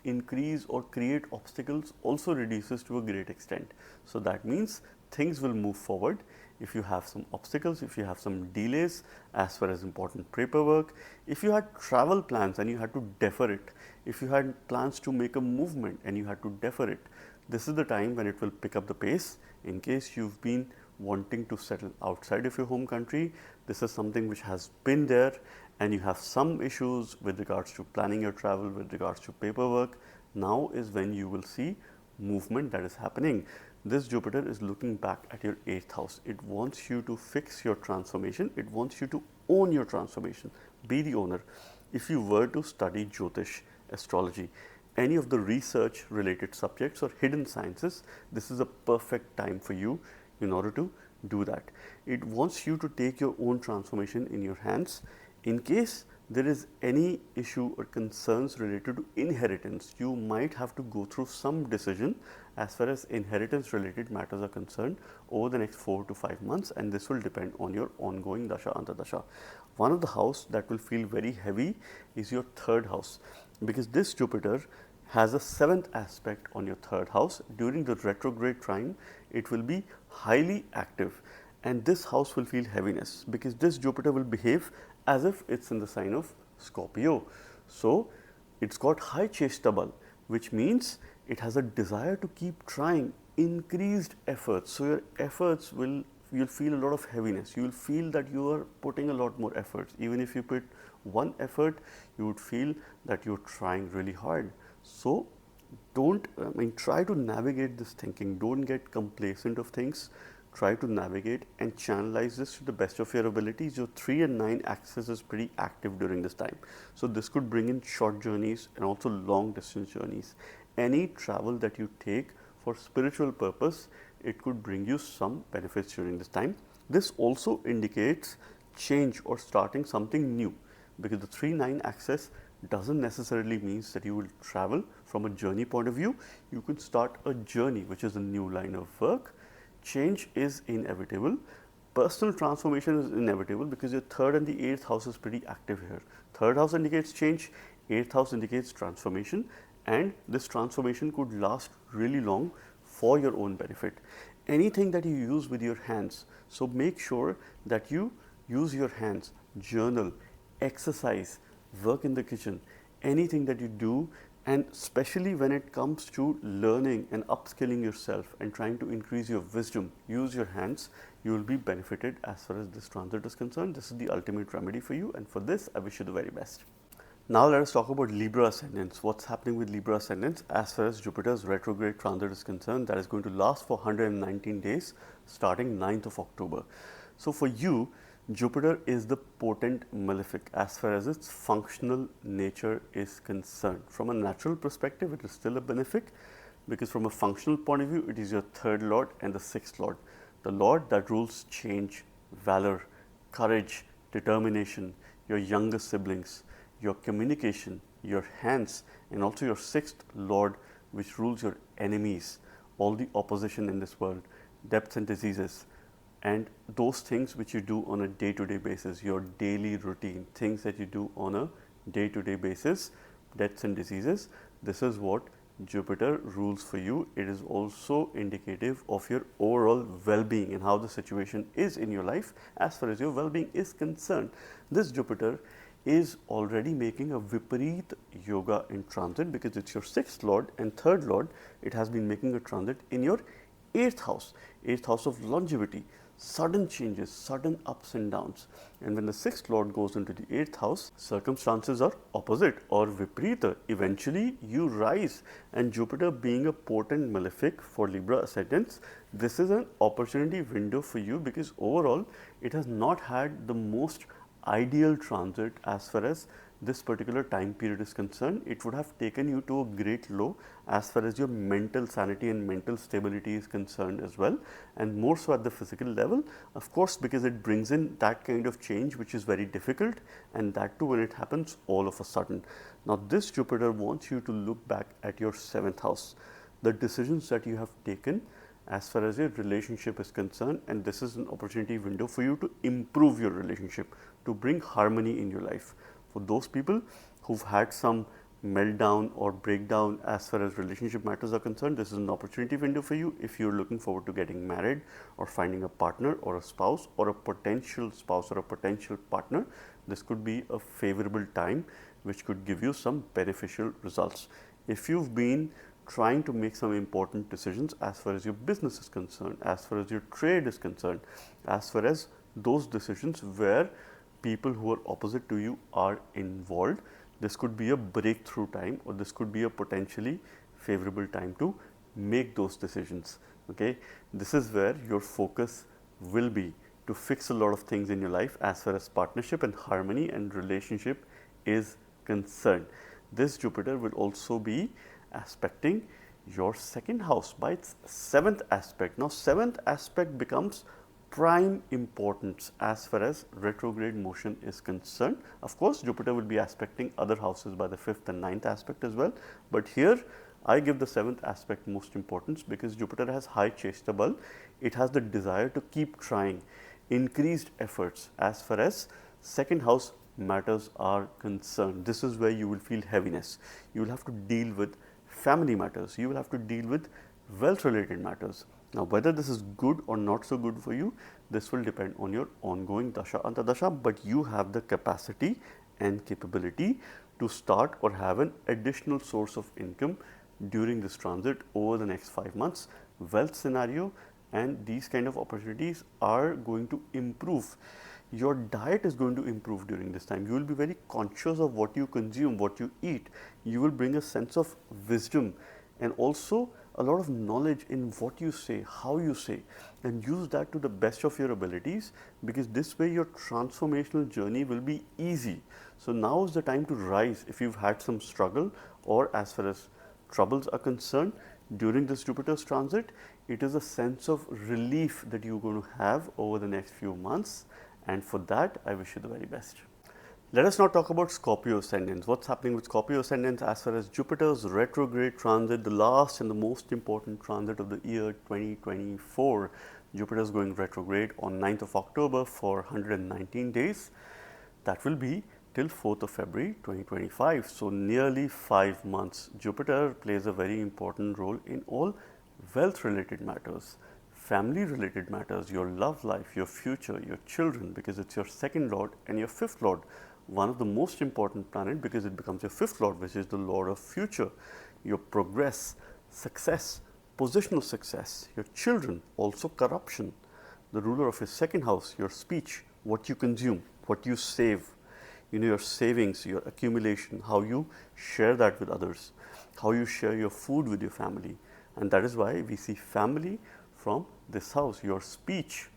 increase or create obstacles also reduces to a great extent. So that means things will move forward. If you have some obstacles, if you have some delays as far as important paperwork, if you had travel plans and you had to defer it, if you had plans to make a movement and you had to defer it, this is the time when it will pick up the pace. In case you've been wanting to settle outside of your home country, this is something which has been there and you have some issues with regards to planning your travel, with regards to paperwork. Now is when you will see movement that is happening. This Jupiter is looking back at your 8th house. It wants you to fix your transformation. It wants you to own your transformation. Be the owner. If you were to study Jyotish, astrology, any of the research related subjects or hidden sciences, this is a perfect time for you in order to do that. It wants you to take your own transformation in your hands. In case there is any issue or concerns related to inheritance, you might have to go through some decision as far as inheritance related matters are concerned over the next 4 to 5 months, and this will depend on your ongoing Dasha Antardasha. One of the house that will feel very heavy is your 3rd house, because this Jupiter has a 7th aspect on your 3rd house. During the retrograde time, it will be highly active, and this house will feel heaviness because this Jupiter will behave as if it's in the sign of Scorpio. So it's got high chesta bal, which means it has a desire to keep trying, increased efforts. So your efforts will, you'll feel a lot of heaviness. You will feel that you are putting a lot more efforts. Even if you put one effort, you would feel that you're trying really hard. So try to navigate this thinking. Don't get complacent of things. try to navigate and channelize this to the best of your abilities. Your 3 and 9 axis is pretty active during this time. So this could bring in short journeys and also long distance journeys. Any travel that you take for spiritual purpose, it could bring you some benefits during this time. This also indicates change or starting something new, because the 3-9 axis doesn't necessarily means that you will travel from a journey point of view. You could start a journey, which is a new line of work. Change is inevitable. Personal transformation is inevitable because your 3rd and the 8th house is pretty active here. 3rd house indicates change, 8th house indicates transformation, and this transformation could last really long for your own benefit. Anything that you use with your hands, so make sure that you use your hands, journal, exercise, work in the kitchen, anything that you do, and especially when it comes to learning and upskilling yourself and trying to increase your wisdom, use your hands, you will be benefited as far as this transit is concerned. This is the ultimate remedy for you, and for this I wish you the very best. Now let us talk about Libra Ascendants. What's happening with Libra Ascendants as far as Jupiter's retrograde transit is concerned? That is going to last for 119 days starting 9th of October. So for you, Jupiter is the potent malefic as far as its functional nature is concerned. From a natural perspective, it is still a benefic, because from a functional point of view, it is your 3rd lord and the 6th lord. The lord that rules change, valor, courage, determination, your younger siblings, your communication, your hands, and also your 6th lord, which rules your enemies, all the opposition in this world, debts and diseases, and those things which you do on a day-to-day basis, your daily routine, things that you do on a day-to-day basis, debts and diseases. This is what Jupiter rules for you. It is also indicative of your overall well-being and how the situation is in your life as far as your well-being is concerned. This Jupiter is already making a Vipareet Yoga in transit, because it's your 6th lord and 3rd lord. It has been making a transit in your 8th house, 8th house of longevity, sudden changes, sudden ups and downs. And when the 6th lord goes into the 8th house, circumstances are opposite or viparita. Eventually you rise, and Jupiter being a potent malefic for Libra ascendants, this is an opportunity window for you, because overall it has not had the most ideal transit as far as this particular time period is concerned. It would have taken you to a great low as far as your mental sanity and mental stability is concerned as well, and more so at the physical level, of course, because it brings in that kind of change which is very difficult, and that too when it happens all of a sudden. Now this Jupiter wants you to look back at your 7th house, the decisions that you have taken as far as your relationship is concerned, and this is an opportunity window for you to improve your relationship, to bring harmony in your life. For those people who've had some meltdown or breakdown as far as relationship matters are concerned, this is an opportunity window for you. If you're looking forward to getting married or finding a partner or a spouse or a potential spouse or a potential partner, this could be a favorable time which could give you some beneficial results. If you've been trying to make some important decisions as far as your business is concerned, as far as your trade is concerned, as far as those decisions where people who are opposite to you are involved, this could be a breakthrough time, or this could be a potentially favorable time to make those decisions. Okay, this is where your focus will be, to fix a lot of things in your life as far as partnership and harmony and relationship is concerned. This Jupiter will also be aspecting your 2nd house by its 7th aspect. Now 7th aspect becomes prime importance as far as retrograde motion is concerned. Of course, Jupiter will be aspecting other houses by the 5th and 9th aspect as well, but here I give the 7th aspect most importance, because Jupiter has high chesta bal. It has the desire to keep trying, increased efforts as far as 2nd house matters are concerned. This is where you will feel heaviness. You will have to deal with family matters, you will have to deal with wealth related matters. Now whether this is good or not so good for you, this will depend on your ongoing dasha antardasha, but you have the capacity and capability to start or have an additional source of income during this transit over the next 5 months. Wealth scenario and these kind of opportunities are going to improve. Your diet is going to improve during this time. You will be very conscious of what you consume, what you eat. You will bring a sense of wisdom and also a lot of knowledge in what you say, how you say, and use that to the best of your abilities, because this way your transformational journey will be easy. So now is the time to rise if you've had some struggle, or as far as troubles are concerned during this Jupiter's transit. It is a sense of relief that you're going to have over the next few months, and for that I wish you the very best. Let us now talk about Scorpio ascendants. What's happening with Scorpio ascendants as far as Jupiter's retrograde transit, the last and the most important transit of the year 2024. Jupiter is going retrograde on 9th of October for 119 days. That will be till 4th of February 2025. So nearly 5 months. Jupiter plays a very important role in all wealth related matters, family related matters, your love life, your future, your children, because it's your second lord and your fifth lord. One of the most important planet because it becomes your fifth lord, which is the lord of future, your progress, success, positional success, your children, also corruption, the ruler of your second house, your speech, what you consume, what you save, your savings, your accumulation, how you share that with others, how you share your food with your family. And that is why we see family from this house, your speech,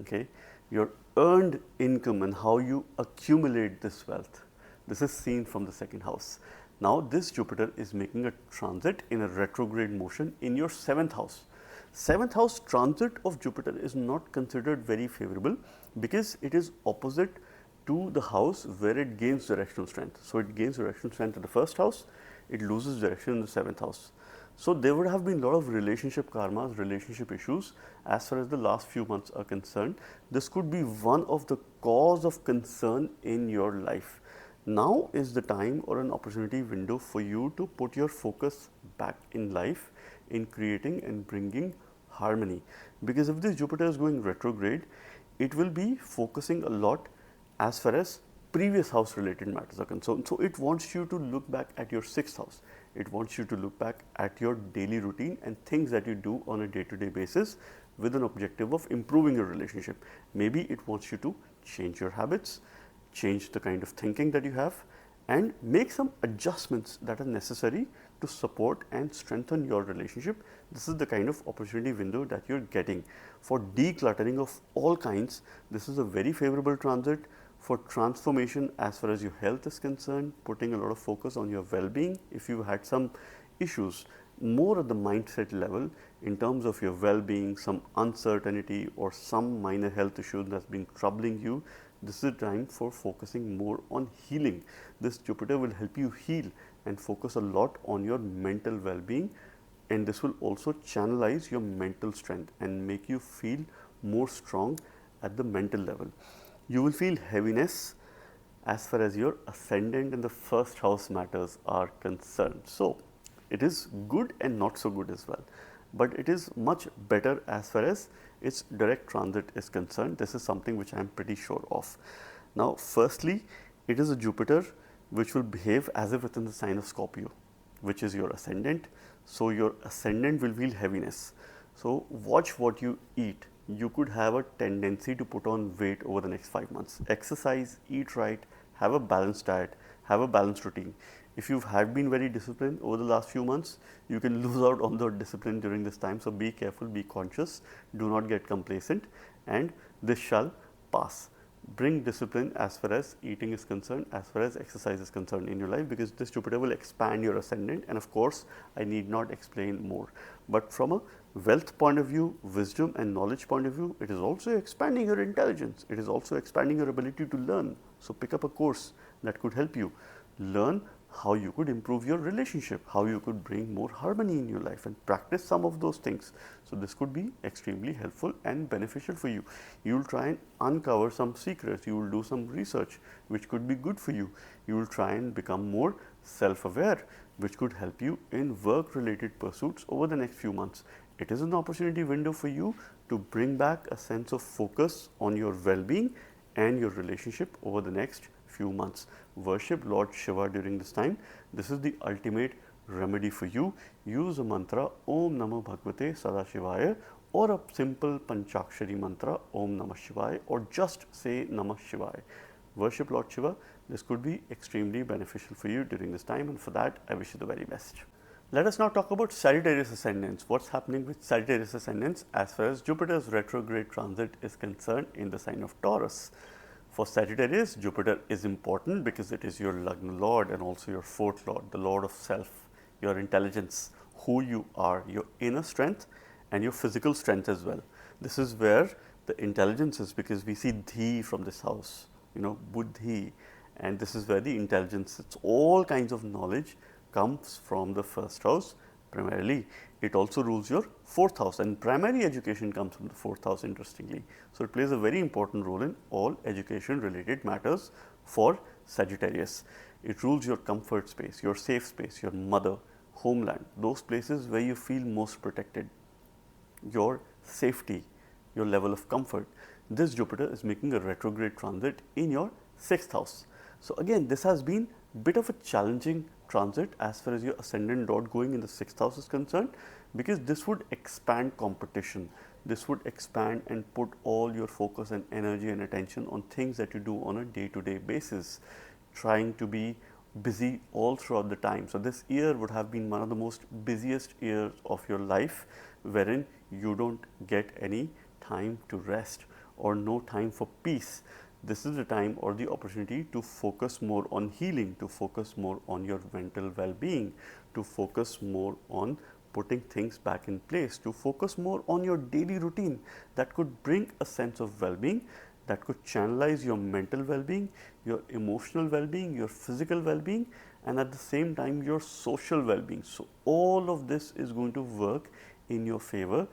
okay, your earned income and how you accumulate this wealth. This is seen from the second house. Now this Jupiter is making a transit in a retrograde motion in your 7th house. 7th house transit of Jupiter is not considered very favorable because it is opposite to the house where it gains directional strength. So it gains directional strength in the first house, it loses direction in the 7th house. So there would have been a lot of relationship karmas, relationship issues as far as the last few months are concerned. This could be one of the cause of concern in your life. Now is the time or an opportunity window for you to put your focus back in life in creating and bringing harmony. Because if this Jupiter is going retrograde, it will be focusing a lot as far as previous house related matters are concerned. So it wants you to look back at your 6th house. It wants you to look back at your daily routine and things that you do on a day-to-day basis with an objective of improving your relationship. Maybe it wants you to change your habits, change the kind of thinking that you have, and make some adjustments that are necessary to support and strengthen your relationship. This is the kind of opportunity window that you're getting for decluttering of all kinds. This is a very favorable transit for transformation as far as your health is concerned, putting a lot of focus on your well-being. If you had some issues more at the mindset level in terms of your well-being, some uncertainty or some minor health issue that's been troubling you, this is a time for focusing more on healing. This Jupiter will help you heal and focus a lot on your mental well-being, and this will also channelize your mental strength and make you feel more strong at the mental level. You will feel heaviness as far as your ascendant in the first house matters are concerned. So it is good and not so good as well, but it is much better as far as its direct transit is concerned. This is something which I am pretty sure of. Now firstly, it is a Jupiter which will behave as if it's in the sign of Scorpio, which is your ascendant. So your ascendant will feel heaviness. So watch what you eat. You could have a tendency to put on weight over the next 5 months. Exercise, eat right, have a balanced diet, have a balanced routine. If you have been very disciplined over the last few months, you can lose out on the discipline during this time. So be careful, be conscious, do not get complacent, and this shall pass. Bring discipline as far as eating is concerned, as far as exercise is concerned in your life, because this Jupiter will expand your ascendant, and of course I need not explain more. But from a wealth point of view, wisdom and knowledge point of view, it is also expanding your intelligence. It is also expanding your ability to learn. So pick up a course that could help you learn how you could improve your relationship, how you could bring more harmony in your life, and practice some of those things. So this could be extremely helpful and beneficial for you. You will try and uncover some secrets, you will do some research which could be good for you. You will try and become more self-aware, which could help you in work related pursuits over the next few months. It is an opportunity window for you to bring back a sense of focus on your well-being and your relationship over the next few months. Worship Lord Shiva during this time. This is the ultimate remedy for you. Use a mantra Om Namo Bhagavate Sadashivaya, or a simple Panchakshari mantra Om Namah Shivaya, or just say Namah Shivaya. Worship Lord Shiva. This could be extremely beneficial for you during this time, and for that I wish you the very best. Let us now talk about Sagittarius ascendants. What's happening with Sagittarius ascendants as far as Jupiter's retrograde transit is concerned in the sign of Taurus. For Sagittarius, Jupiter is important because it is your Lagna Lord and also your fourth Lord, the Lord of self, your intelligence, who you are, your inner strength and your physical strength as well. This is where the intelligence is, because we see Dhi from this house, Buddhi, and this is where the intelligence, it's all kinds of knowledge comes from the first house primarily. It also rules your fourth house, and primary education comes from the fourth house, interestingly. So, it plays a very important role in all education related matters for Sagittarius. It rules your comfort space, your safe space, your mother, homeland, those places where you feel most protected, your safety, your level of comfort. This Jupiter is making a retrograde transit in your sixth house. So, again, this has been a bit of a challenging transit as far as your ascendant dot going in the sixth house is concerned, because this would expand competition. This would expand and put all your focus and energy and attention on things that you do on a day-to-day basis, trying to be busy all throughout the time. So, this year would have been one of the most busiest years of your life, wherein you don't get any time to rest or no time for peace. This is the time or the opportunity to focus more on healing, to focus more on your mental well-being, to focus more on putting things back in place, to focus more on your daily routine that could bring a sense of well-being, that could channelize your mental well-being, your emotional well-being, your physical well-being, and at the same time your social well-being. So, all of this is going to work in your favor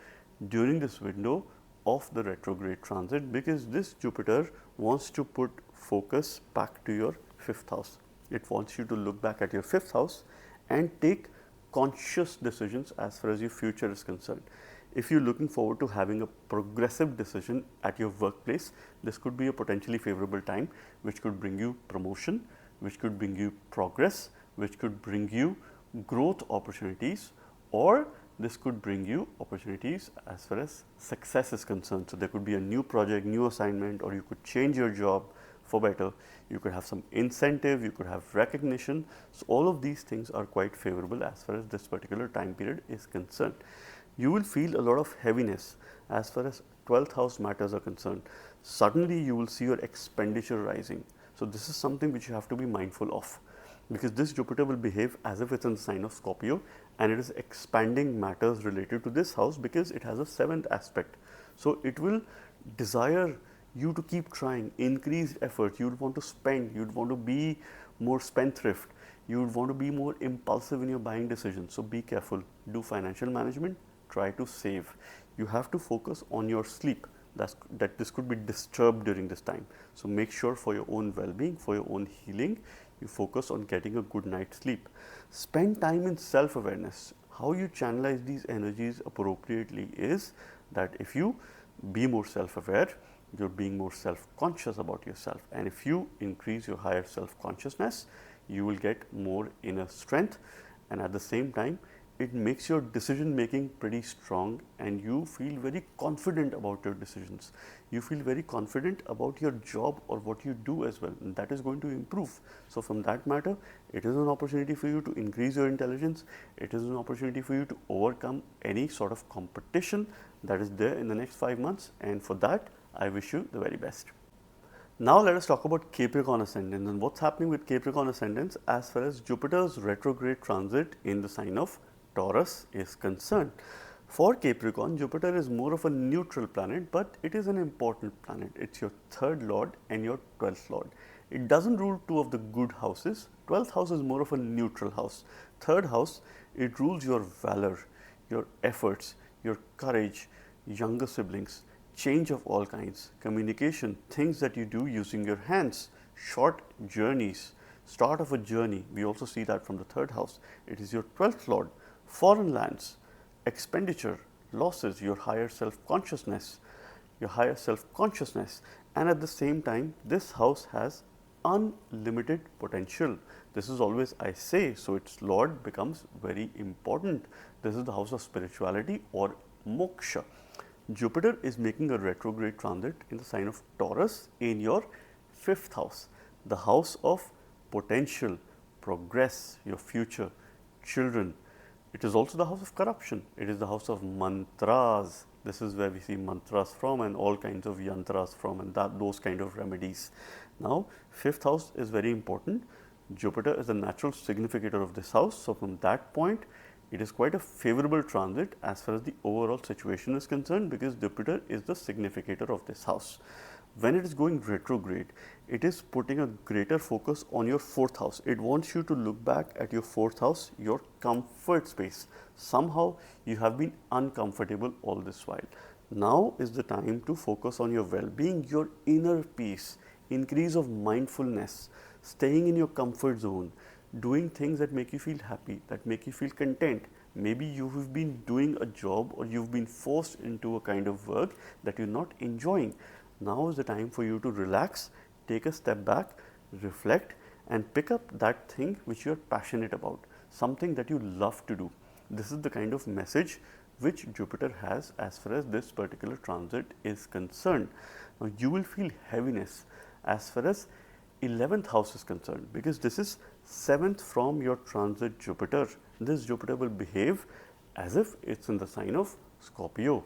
during this window of the retrograde transit, because this Jupiter wants to put focus back to your fifth house. It wants you to look back at your fifth house and take conscious decisions as far as your future is concerned. If you're looking forward to having a progressive decision at your workplace, this could be a potentially favorable time which could bring you promotion, which could bring you progress, which could bring you growth opportunities, or this could bring you opportunities as far as success is concerned. So, there could be a new project, new assignment, or you could change your job for better. You could have some incentive, you could have recognition. So, all of these things are quite favorable as far as this particular time period is concerned. You will feel a lot of heaviness as far as 12th house matters are concerned. Suddenly, you will see your expenditure rising. So, this is something which you have to be mindful of, because this Jupiter will behave as if it's in the sign of Scorpio, and it is expanding matters related to this house because it has a 7th aspect. So, it will desire you to keep trying, increased effort. You would want to spend, you would want to be more spendthrift, you would want to be more impulsive in your buying decisions. So, be careful, do financial management, try to save. You have to focus on your sleep, that this could be disturbed during this time. So, make sure for your own well-being, for your own healing, you focus on getting a good night's sleep. Spend time in self-awareness. How you channelize these energies appropriately is that if you be more self-aware, you're being more self-conscious about yourself, and if you increase your higher self-consciousness, you will get more inner strength, and at the same time it makes your decision making pretty strong, and you feel very confident about your decisions. You feel very confident about your job or what you do as well, and that is going to improve. So, from that matter, it is an opportunity for you to increase your intelligence. It is an opportunity for you to overcome any sort of competition that is there in the next 5 months, and for that I wish you the very best. Now, let us talk about Capricorn ascendants and what's happening with Capricorn ascendants as far as Jupiter's retrograde transit in the sign of Taurus is concerned. For Capricorn, Jupiter is more of a neutral planet, but it is an important planet. It's your third lord and your 12th lord. It doesn't rule two of the good houses. 12th house is more of a neutral house. Third house, it rules your valor, your efforts, your courage, younger siblings, change of all kinds, communication, things that you do using your hands, short journeys, start of a journey. We also see that from the third house. It is your 12th lord. Foreign lands, expenditure, losses, your higher self-consciousness, and at the same time this house has unlimited potential. This is always I say, so its lord becomes very important. This is the house of spirituality or moksha. Jupiter is making a retrograde transit in the sign of Taurus in your 5th house, the house of potential, progress, your future, children, It is also the house of corruption. It is the house of mantras. This is where we see mantras from and all kinds of yantras from, and those kind of remedies. Now, fifth house is very important. Jupiter is the natural significator of this house. So, from that point, it is quite a favorable transit as far as the overall situation is concerned, because Jupiter is the significator of this house. When it is going retrograde, it is putting a greater focus on your fourth house. It wants you to look back at your fourth house, your comfort space. Somehow you have been uncomfortable all this while. Now is the time to focus on your well-being, your inner peace, increase of mindfulness, staying in your comfort zone, doing things that make you feel happy, that make you feel content. Maybe you have been doing a job or you've been forced into a kind of work that you're not enjoying. Now is the time for you to relax, take a step back, reflect, and pick up that thing which you are passionate about, something that you love to do. This is the kind of message which Jupiter has as far as this particular transit is concerned. Now, you will feel heaviness as far as 11th house is concerned, because this is 7th from your transit Jupiter. This Jupiter will behave as if it's in the sign of Scorpio,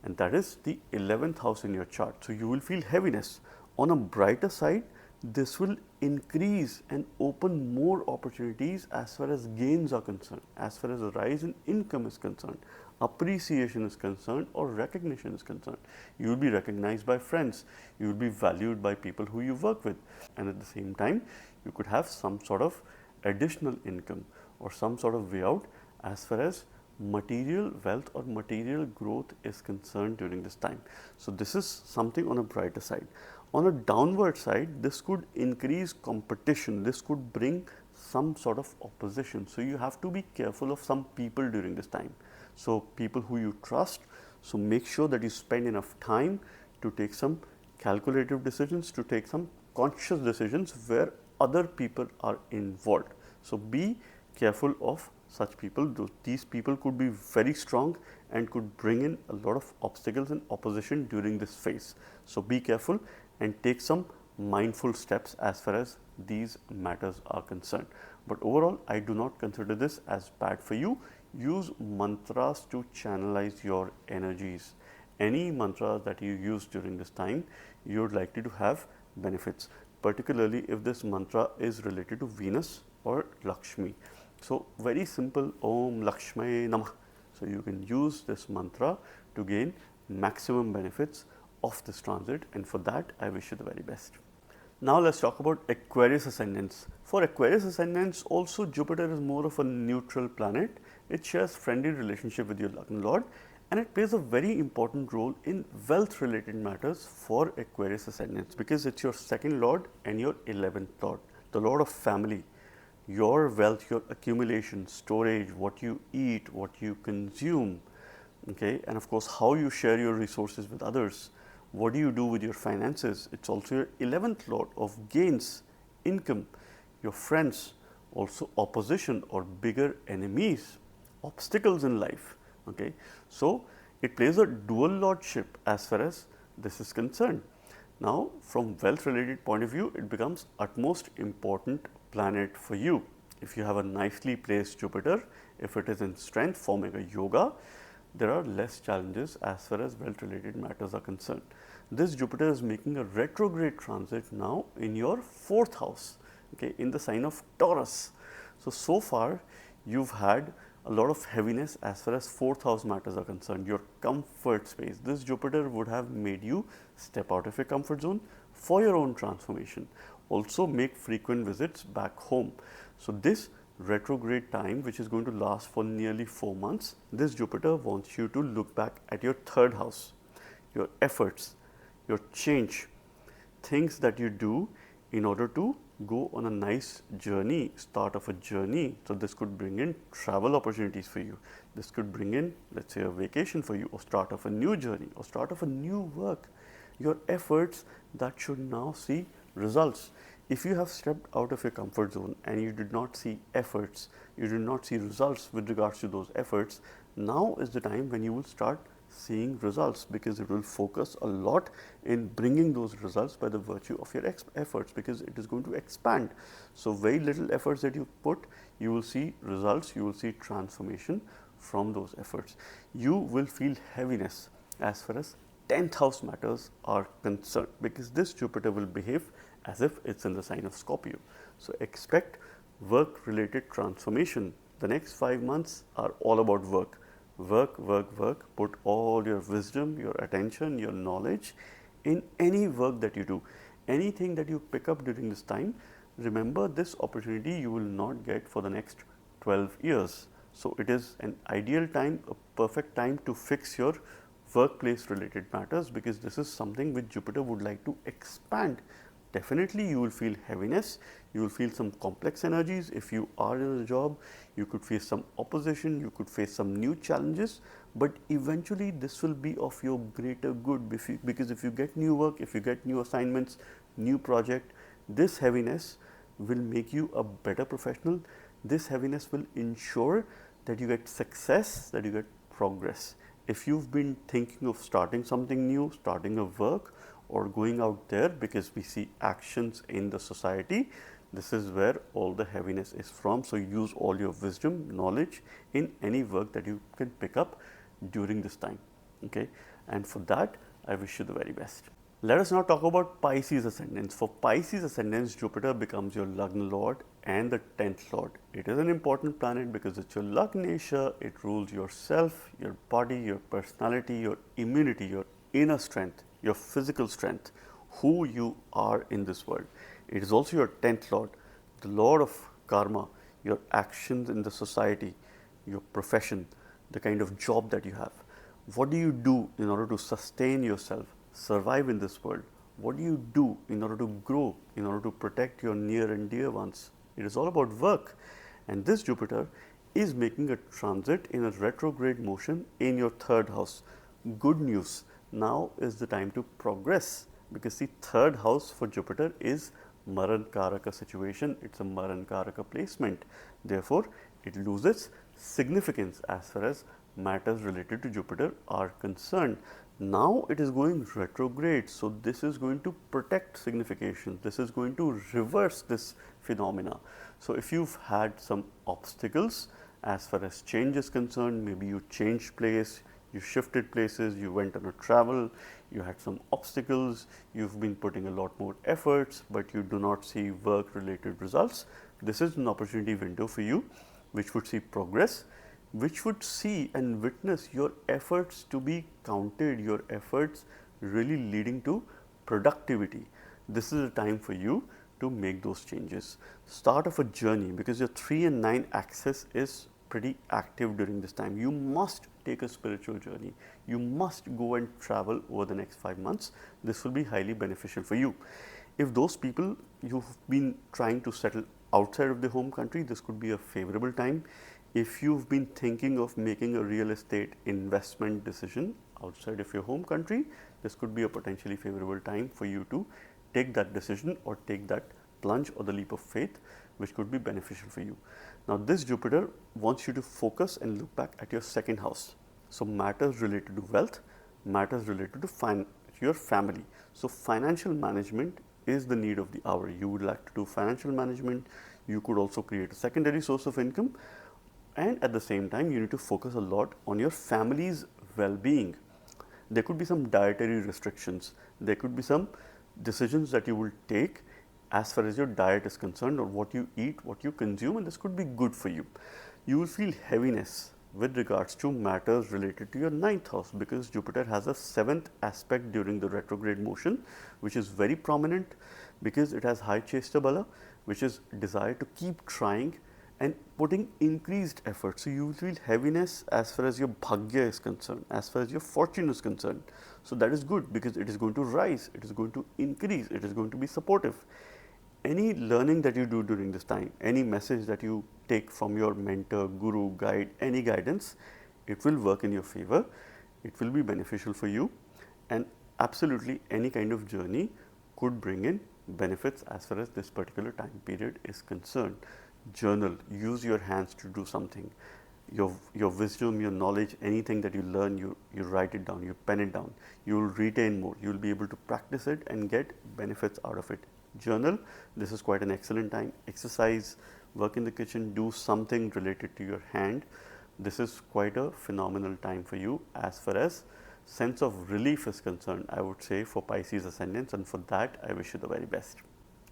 and that is the 11th house in your chart. So, you will feel heaviness. On a brighter side, this will increase and open more opportunities as far as gains are concerned, as far as a rise in income is concerned, appreciation is concerned, or recognition is concerned. You will be recognized by friends, you will be valued by people who you work with, and at the same time, you could have some sort of additional income or some sort of way out as far as material wealth or material growth is concerned during this time. So, this is something on a brighter side. On a downward side, this could increase competition, this could bring some sort of opposition. So, you have to be careful of some people during this time. So, people who you trust, so make sure that you spend enough time to take some calculative decisions, to take some conscious decisions where other people are involved. So, be careful of such people. These people could be very strong and could bring in a lot of obstacles and opposition during this phase. So, be careful and take some mindful steps as far as these matters are concerned. But overall, I do not consider this as bad for you. Use mantras to channelize your energies. Any mantras that you use during this time, you are likely to have benefits, particularly if this mantra is related to Venus or Lakshmi. So, very simple, Om Lakshmi Namah. So, you can use this mantra to gain maximum benefits of this transit, and for that I wish you the very best. Now, let us talk about Aquarius ascendants. For Aquarius ascendants, also Jupiter is more of a neutral planet. It shares friendly relationship with your Lagna Lord, and it plays a very important role in wealth related matters for Aquarius ascendants, because it's your second Lord and your 11th Lord, the Lord of family. Your wealth, your accumulation, storage, what you eat, what you consume, okay, and of course, how you share your resources with others. What do you do with your finances? It's also your 11th Lord of gains, income, your friends, also opposition or bigger enemies, obstacles in life, okay. So, it plays a dual lordship as far as this is concerned. Now, from wealth related point of view, it becomes utmost important planet for you. If you have a nicely placed Jupiter, if it is in strength forming a yoga, there are less challenges as far as wealth related matters are concerned. This Jupiter is making a retrograde transit now in your 4th house, okay, in the sign of Taurus. So far you've had a lot of heaviness as far as 4th house matters are concerned, your comfort space. This Jupiter would have made you step out of your comfort zone for your own transformation. Also make frequent visits back home. So, this retrograde time, which is going to last for nearly 4 months, this Jupiter wants you to look back at your 3rd house, your efforts, your change, things that you do in order to go on a nice journey, start of a journey. So, this could bring in travel opportunities for you. This could bring in, let's say, a vacation for you, or start of a new journey, or start of a new work. Your efforts that should now see results. If you have stepped out of your comfort zone and you did not see efforts, you did not see results with regards to those efforts, now is the time when you will start seeing results, because it will focus a lot in bringing those results by the virtue of your efforts, because it is going to expand. So, very little efforts that you put, you will see results, you will see transformation from those efforts. You will feel heaviness as far as 10th house matters are concerned, because this Jupiter will behave as if it's in the sign of Scorpio. So, expect work related transformation. The next 5 months are all about work. Work, work, work. Put all your wisdom, your attention, your knowledge in any work that you do. Anything that you pick up during this time, remember this opportunity you will not get for the next 12 years. So, it is an ideal time, a perfect time to fix your workplace related matters, because this is something which Jupiter would like to expand. Definitely you will feel heaviness, you will feel some complex energies. If you are in a job, you could face some opposition, you could face some new challenges, but eventually this will be of your greater good, because if you get new work, if you get new assignments, new project, this heaviness will make you a better professional. This heaviness will ensure that you get success, that you get progress. If you've been thinking of starting something new, starting a work, or going out there, because we see actions in the society, this is where all the heaviness is from. So, use all your wisdom, knowledge in any work that you can pick up during this time. Okay? And for that, I wish you the very best. Let us now talk about Pisces ascendants. For Pisces ascendants, Jupiter becomes your Lagna Lord and the 10th Lord. It is an important planet because it's your Lagnesha. It rules yourself, your body, your personality, your immunity, your inner strength, your physical strength, who you are in this world. It is also your 10th Lord, the Lord of karma, your actions in the society, your profession, the kind of job that you have. What do you do in order to sustain yourself, survive in this world? What do you do in order to grow, in order to protect your near and dear ones? It is all about work. And this Jupiter is making a transit in a retrograde motion in your 3rd house. Good news, now is the time to progress, because the 3rd house for Jupiter is Maran Karaka situation. It's a Maran Karaka placement. Therefore, it loses significance as far as matters related to Jupiter are concerned. Now it is going retrograde, so this is going to protect signification. This is going to reverse this phenomena. So, if you've had some obstacles as far as change is concerned, maybe you changed place, you shifted places, you went on a travel, you had some obstacles, you've been putting a lot more efforts, but you do not see work related results. This is an opportunity window for you, which would see progress, which would see and witness your efforts to be counted, your efforts really leading to productivity. This is a time for you to make those changes. Start of a journey, because your 3 and 9 axis is pretty active during this time. You must take a spiritual journey. You must go and travel over the next 5 months. This will be highly beneficial for you. If those people you've been trying to settle outside of the home country, this could be a favorable time. If you've been thinking of making a real estate investment decision outside of your home country, this could be a potentially favorable time for you to take that decision or take that plunge or the leap of faith, which could be beneficial for you. Now, this Jupiter wants you to focus and look back at your 2nd house. So, matters related to wealth, matters related to your family. So, financial management is the need of the hour. You would like to do financial management. You could also create a secondary source of income, and at the same time you need to focus a lot on your family's well-being. There could be some dietary restrictions, there could be some decisions that you will take as far as your diet is concerned, or what you eat, what you consume, and this could be good for you. You will feel heaviness with regards to matters related to your 9th house, because Jupiter has a 7th aspect during the retrograde motion, which is very prominent because it has high Chesta Bala, which is desire to keep trying and putting increased effort. So, you will feel heaviness as far as your bhagya is concerned, as far as your fortune is concerned. So, that is good, because it is going to rise, it is going to increase, it is going to be supportive. Any learning that you do during this time, any message that you take from your mentor, guru, guide, any guidance, it will work in your favor, it will be beneficial for you, and absolutely any kind of journey could bring in benefits as far as this particular time period is concerned. Journal, use your hands to do something, your wisdom, your knowledge, anything that you learn, you write it down, you pen it down, you will retain more, you will be able to practice it and get benefits out of it. Journal, this is quite an excellent time. Exercise, work in the kitchen, do something related to your hand. This is quite a phenomenal time for you as far as sense of relief is concerned, I would say, for Pisces ascendants, and for that I wish you the very best.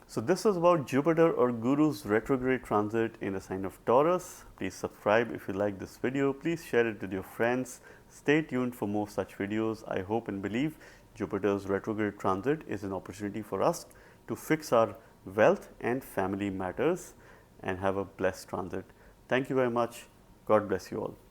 So this was about Jupiter or Guru's retrograde transit in the sign of Taurus. Please subscribe if you like this video. Please share it with your friends. Stay tuned for more such videos. I hope and believe Jupiter's retrograde transit is an opportunity for us to fix our wealth and family matters and have a blessed transit. Thank you very much. God bless you all.